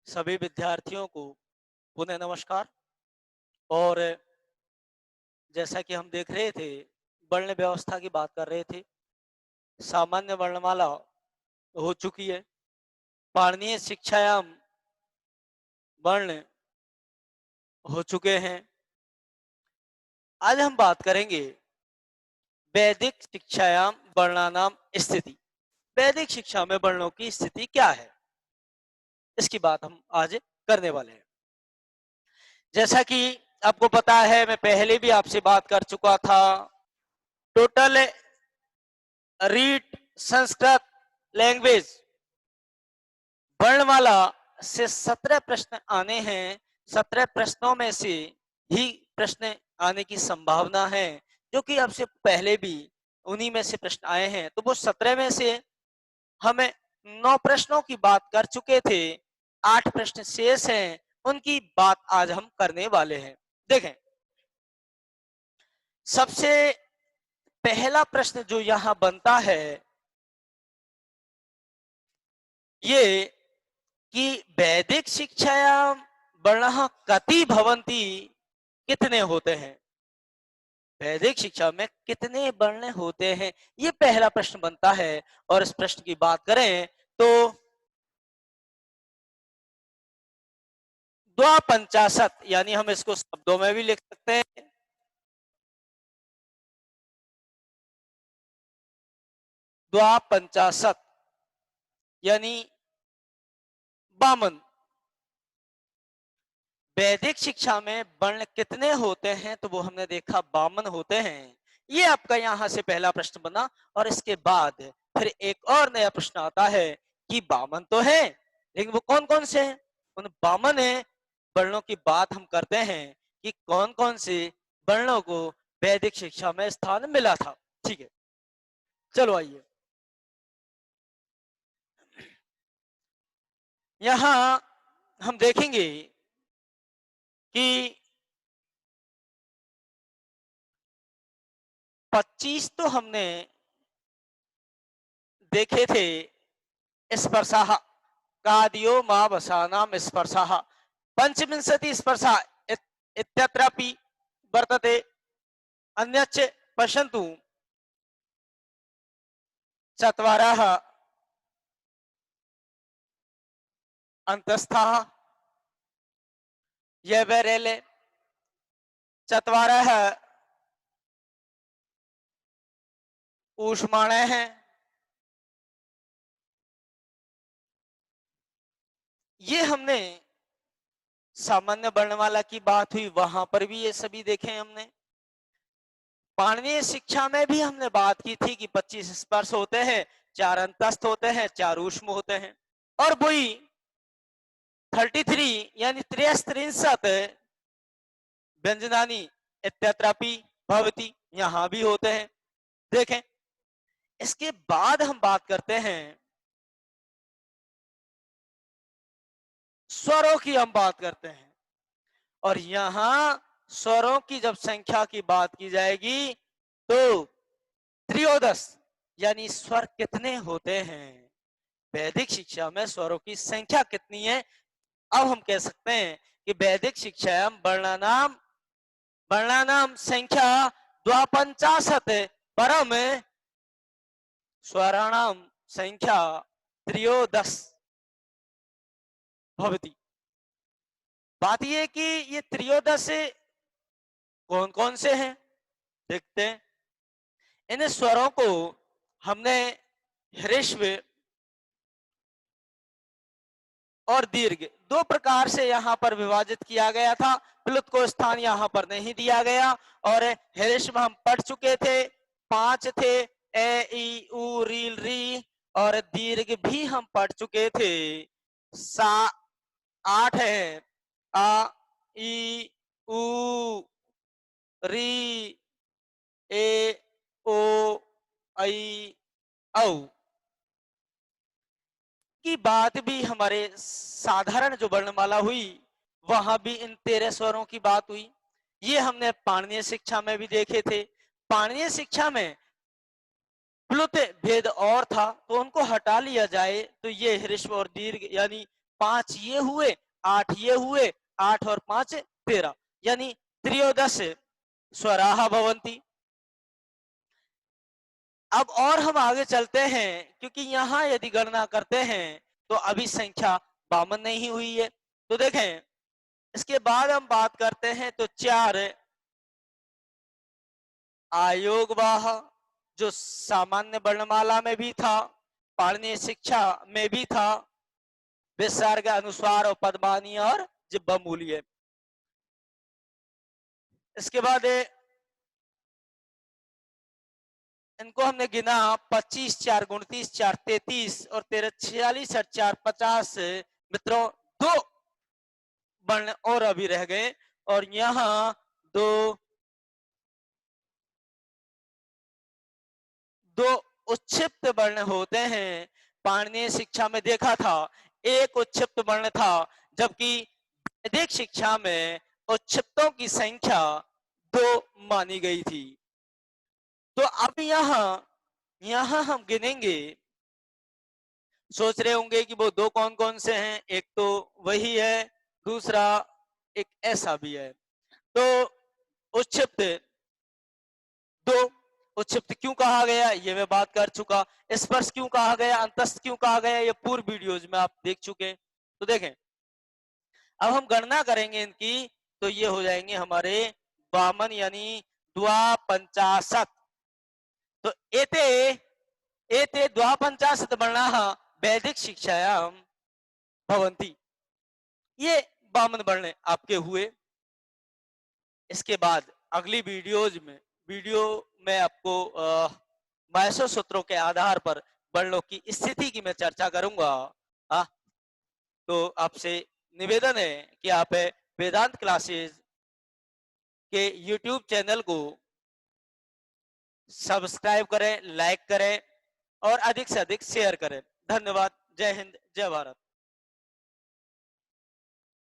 सभी विद्यार्थियों को पुनः नमस्कार। और जैसा कि हम देख रहे थे, वर्ण व्यवस्था की बात कर रहे थे। सामान्य वर्णमाला हो चुकी है। पाणिनीय शिक्षायाम वर्ण हो चुके हैं। आज हम बात करेंगे वैदिक शिक्षायाम वर्णानाम स्थिति। वैदिक शिक्षा में वर्णों की स्थिति क्या है, इसकी बात हम आज करने वाले हैं। जैसा कि आपको पता है, मैं पहले भी आपसे बात कर चुका था। टोटल रीट संस्कृत लैंग्वेज वर्णमाला से 17 प्रश्न आने हैं। 17 प्रश्नों में से ही प्रश्न आने की संभावना है, जो कि आपसे पहले भी उन्हीं में से प्रश्न आए हैं। तो वो 17 में से हमें 9 प्रश्नों की बात कर चुके थे। 8 प्रश्न शेष हैं, उनकी बात आज हम करने वाले हैं। देखें, सबसे पहला प्रश्न जो यहां बनता है ये कि वैदिक शिक्षायाम वर्णः कति भवन्ति, कितने होते हैं। वैदिक शिक्षा में कितने वर्ण होते हैं, ये पहला प्रश्न बनता है। और इस प्रश्न की बात करें तो द्वापंचाशत, यानी हम इसको शब्दों में भी लिख सकते हैं। द्वापंचाशत यानी 52। वैदिक शिक्षा में वर्ण कितने होते हैं, तो वो हमने देखा 52 होते हैं। ये आपका यहां से पहला प्रश्न बना। और इसके बाद फिर एक और नया प्रश्न आता है कि 52 तो है, लेकिन वो कौन कौन से हैं। उन 52 वर्णों की बात हम करते हैं कि कौन कौन से वर्णों को वैदिक शिक्षा में स्थान मिला था। ठीक है, चलो आइए। यहां हम देखेंगे कि 25 तो हमने देखे थे। स्पर्शाः कादियो मावसानां स्पर्शाः पंचविंशति स्पर्शा इत्यत्रापि वर्तते। अन्यच्च पश्यन्तु, चत्वारः अन्तस्थाः यवरेले, चत्वारः ऊष्माणः। ये हमने सामान्य वर्णमाला की बात हुई, वहां पर भी ये सभी देखे हमने। पाणिनीय शिक्षा में भी हमने बात की थी कि 25 स्पर्श होते हैं, 4 अंतस्थ होते हैं, 4 ऊष्म होते हैं। और वही 33 यानी 63 व्यंजनानी इत्यत्रापि भवति, यहां भी होते हैं। देखें, इसके बाद हम बात करते हैं स्वरों की। हम बात करते हैं और यहां स्वरों की जब संख्या की बात की जाएगी तो त्रयोदश यानी स्वर कितने होते हैं। वैदिक शिक्षा में स्वरों की संख्या कितनी है। अब हम कह सकते हैं कि वैदिक शिक्षा वर्णानाम वर्णानाम संख्या द्वापंचाशत परम स्वराणाम संख्या त्रयोदश भवति। बात यह कि ये त्रयोदश कौन कौन से हैं, देखते हैं। इन स्वरों को हमने ह्रस्व और दीर्घ दो प्रकार से यहाँ पर विभाजित किया गया था। प्लुत को स्थान यहाँ पर नहीं दिया गया। और ह्रस्व हम पढ़ चुके थे, 5 थे, ए ई उ रील री। और दीर्घ भी हम पढ़ चुके थे, 8 है, आ ई उ री ए ओ आई औ। की बात भी हमारे साधारण जो वर्णमाला हुई वहां भी इन 13 स्वरों की बात हुई। ये हमने पाणिनीय शिक्षा में भी देखे थे। पाणिनीय शिक्षा में प्लुत भेद और था, तो उनको हटा लिया जाए तो ये ह्रस्व और दीर्घ यानी 5 ये हुए, 8 ये हुए, 8 और 5 13, यानी त्रयोदश स्वराः भवन्ति। अब और हम आगे चलते हैं, क्योंकि यहां यदि गणना करते हैं तो अभी संख्या 52 नहीं हुई है। तो देखें, इसके बाद हम बात करते हैं तो 4 आयोगवाह, जो सामान्य वर्णमाला में भी था, पाणिनीय शिक्षा में भी था, विसर्ग, अनुस्वार और पदमानीय और जिह्वा मूल्य। इसके बाद इनको हमने गिना, 25 4 29 4 33 और 13 46 और 4 50। मित्रों, 2 वर्ण और अभी रह गए, और यहाँ दो उच्छिप्त वर्ण होते हैं। पाणिनीय शिक्षा में देखा था एक उच्छिप्त वर्ण था, जबकि वैदिक शिक्षा में उच्छिप्तों की संख्या 2 मानी गई थी। तो अब यहां हम गिनेंगे। सोच रहे होंगे कि वो 2 कौन कौन से हैं, एक तो वही है, दूसरा एक ऐसा भी है। तो उच्छिप्त 2, उच्छिप्त क्यों कहा गया ये मैं बात कर चुका। स्पर्श क्यों कहा गया, अंतस्थ क्यों कहा गया, ये पूर्व वीडियोज में आप देख चुके। तो देखें, अब हम गणना करेंगे इनकी, तो ये हो जाएंगे हमारे 52, यानी द्वापंचाशत। तो एते एते द्वापंचाशत वर्णाः वैदिक शिक्षायां भवन्ति। ये 52 वर्ण आपके हुए। इसके बाद अगली वीडियो में आपको माहेश्वर सूत्रों के आधार पर वर्णों की स्थिति की मैं चर्चा करूंगा। तो आपसे निवेदन है कि आप वेदांत क्लासेस के YouTube चैनल को सब्सक्राइब करें, लाइक करें और अधिक से अधिक शेयर करें। धन्यवाद। जय हिंद, जय भारत।